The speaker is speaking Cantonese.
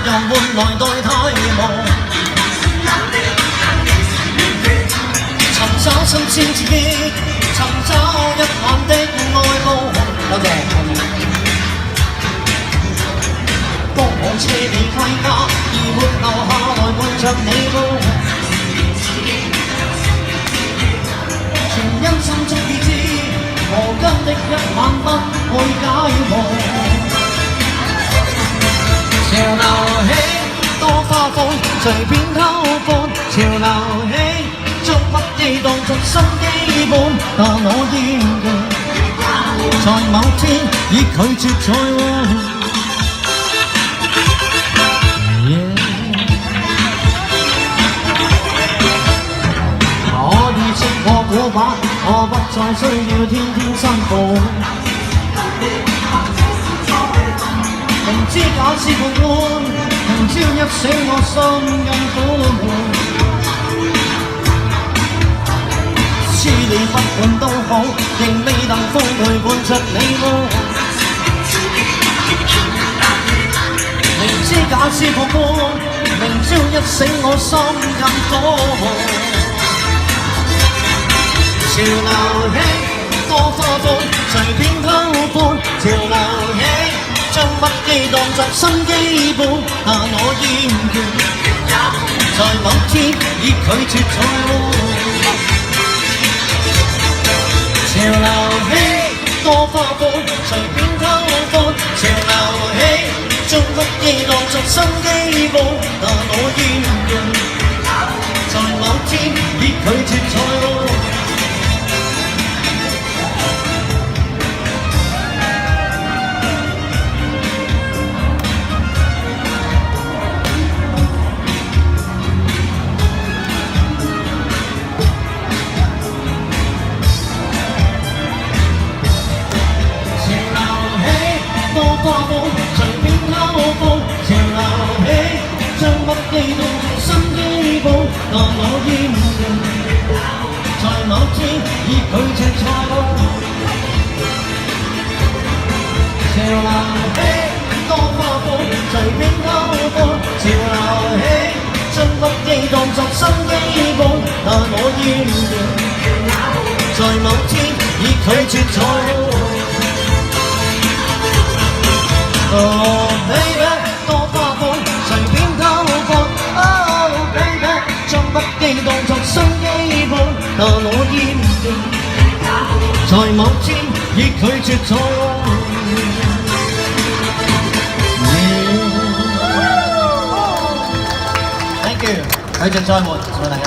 用換來代替無。尋找新鮮刺激，尋找一晚的愛慕。多謝。當我車你歸家，而沒留下來伴着你路。全因心中已知，和今的一晚不會解夢。潮流起，多花款，隨便偷歡。潮流起，將不羈當作新基本，但我厭倦，在某天已拒絕再換。可以識破古板，我不再需要天天辛苦。明知假是陪伴，明朝一醒我心更苦悶。知你不管都好，仍未能風陪伴着你麼？明知假是陪伴，明朝一醒我心更苦悶。潮流起，多花款，隨便偷歡。潮流起，將不羈當作新基本，但我厭倦，在某天已拒絕再換。潮流起，多花款，隨便偷歡。潮流起，將不羈當作新基本，但我厭倦，在某天已拒絕再換。花款，隨便偷歡。潮流起，將不羈當作新基本，但我厭倦，在某天已拒絕再換。潮流起，多花款，隨便偷歡。潮流起，將不羈當作新基本，但我厭倦，在某天已拒絕再換。Oh baby， 多花款，隨便偷歡。Oh baby， 將不羈當作新基本，但我厭倦，在某天已拒絕再換。Thank you， 拒絕再換，謝謝大家。